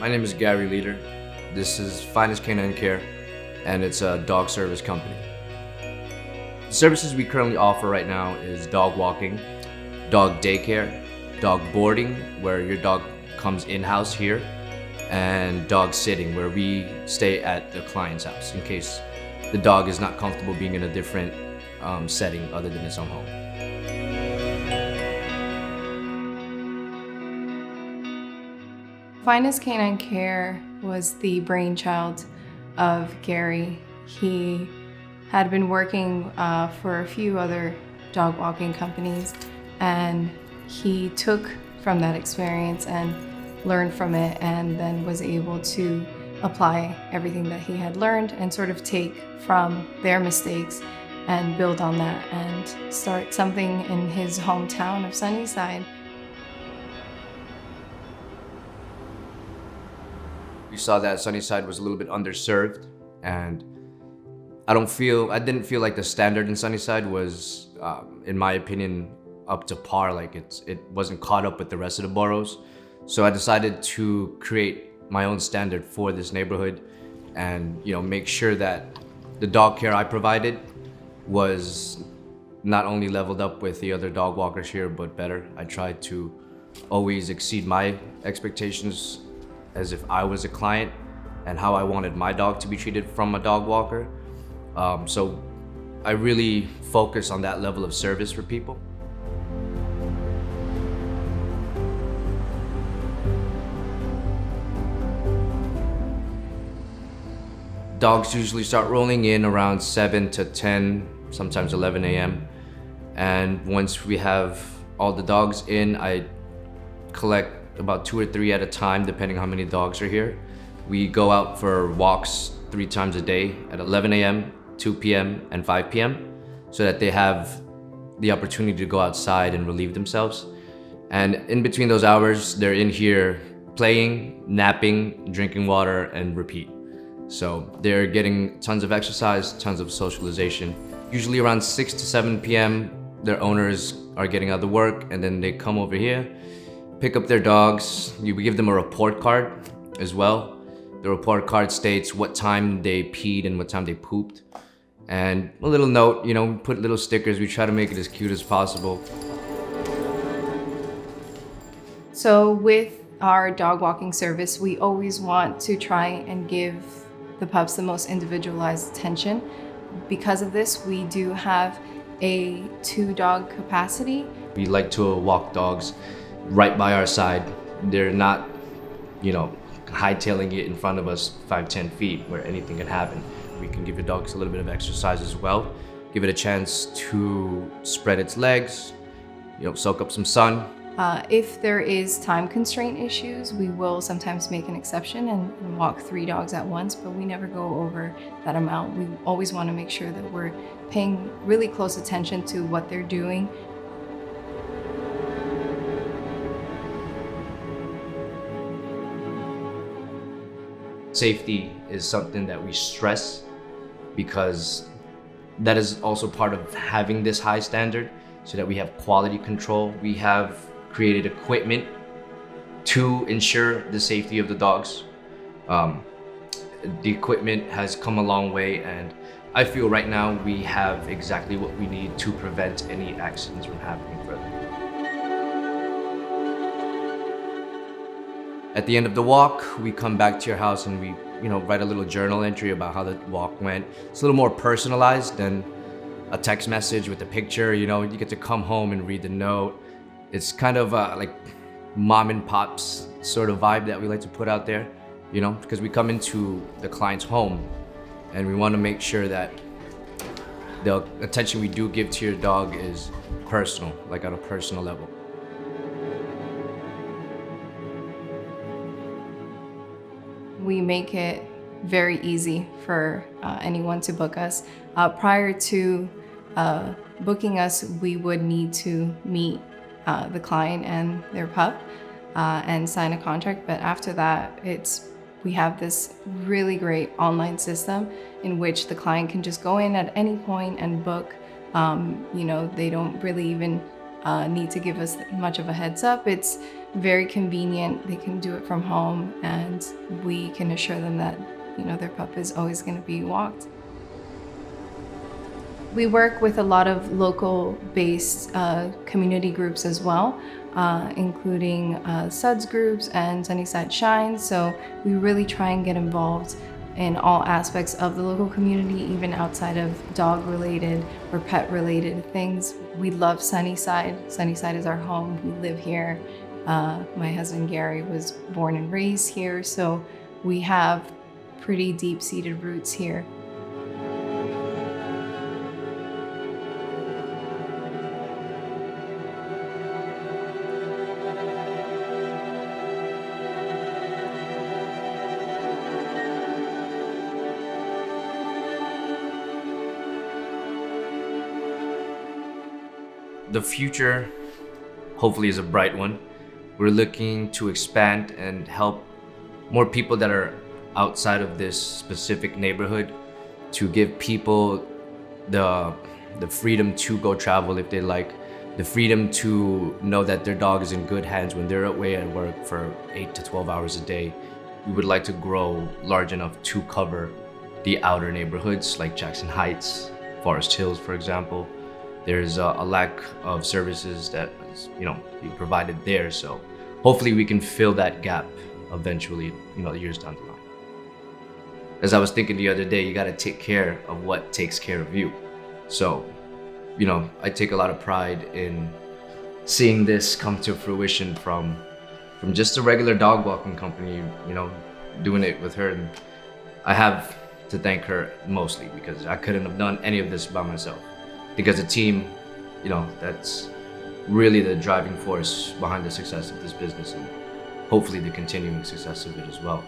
My name is Gary Leyder. This is Finest Canine Care, and it's a dog service company. The services we currently offer right now is dog walking, dog daycare, dog boarding, where your dog comes in-house here, and dog sitting, where we stay at the client's house in case the dog is not comfortable being in a different setting other than its own home. Finest Canine Care was the brainchild of Gary. He had been working for a few other dog walking companies, and he took from that experience and learned from it, and then was able to apply everything that he had learned and sort of take from their mistakes and build on that and start something in his hometown of Sunnyside. We saw that Sunnyside was a little bit underserved, and I didn't feel like the standard in Sunnyside was, in my opinion, up to par. Like it wasn't caught up with the rest of the boroughs. So I decided to create my own standard for this neighborhood, and make sure that the dog care I provided was not only leveled up with the other dog walkers here, but better. I tried to always exceed my expectations as if I was a client and how I wanted my dog to be treated from a dog walker. So I really focus on that level of service for people. Dogs usually start rolling in around 7 to 10, sometimes 11 a.m. And once we have all the dogs in, I collect about 2 or 3 at a time, depending on how many dogs are here. We go out for walks 3 times a day at 11 a.m., 2 p.m., and 5 p.m. so that they have the opportunity to go outside and relieve themselves. And in between those hours, they're in here playing, napping, drinking water, and repeat. So they're getting tons of exercise, tons of socialization. Usually around 6 to 7 p.m., their owners are getting out of work, and then they come over here, pick up their dogs. We give them a report card as well. The report card states what time they peed and what time they pooped. And a little note, put little stickers. We try to make it as cute as possible. So with our dog walking service, we always want to try and give the pups the most individualized attention. Because of this, we do have a 2-dog capacity. We like to walk dogs right by our side. They're not, hightailing it in front of us 5-10 feet where anything can happen. We can give the dogs a little bit of exercise as well. Give it a chance to spread its legs, soak up some sun. If there is time constraint issues, we will sometimes make an exception and walk 3 dogs at once, but we never go over that amount. We always want to make sure that we're paying really close attention to what they're doing. Safety is something that we stress because that is also part of having this high standard, so that we have quality control. We have created equipment to ensure the safety of the dogs. The equipment has come a long way, and I feel right now we have exactly what we need to prevent any accidents from happening further. At the end of the walk, we come back to your house and we, write a little journal entry about how the walk went. It's a little more personalized than a text message with a picture. You get to come home and read the note. It's kind of like mom and pop's sort of vibe that we like to put out there, because we come into the client's home and we want to make sure that the attention we do give to your dog is personal, like on a personal level. We make it very easy for anyone to book us. Prior to booking us, we would need to meet the client and their pup and sign a contract. But after that, we have this really great online system in which the client can just go in at any point and book. They don't really even need to give us much of a heads up. It's very convenient. They can do it from home, and we can assure them that, their pup is always going to be walked. We work with a lot of local-based community groups as well, including SUDS groups and Sunnyside Shines. So we really try and get involved in all aspects of the local community, even outside of dog-related or pet-related things. We love Sunnyside. Sunnyside is our home. We live here. My husband Gary was born and raised here, so we have pretty deep-seated roots here. The future, hopefully, is a bright one. We're looking to expand and help more people that are outside of this specific neighborhood, to give people the freedom to go travel if they like, the freedom to know that their dog is in good hands when they're away at work for 8 to 12 hours a day. We would like to grow large enough to cover the outer neighborhoods like Jackson Heights, Forest Hills, for example. There's a lack of services that is, being provided there. So hopefully we can fill that gap eventually, years down the line. As I was thinking the other day, you got to take care of what takes care of you. So, I take a lot of pride in seeing this come to fruition from just a regular dog walking company, doing it with her. And I have to thank her mostly, because I couldn't have done any of this by myself. Because a team, that's really the driving force behind the success of this business, and hopefully the continuing success of it as well.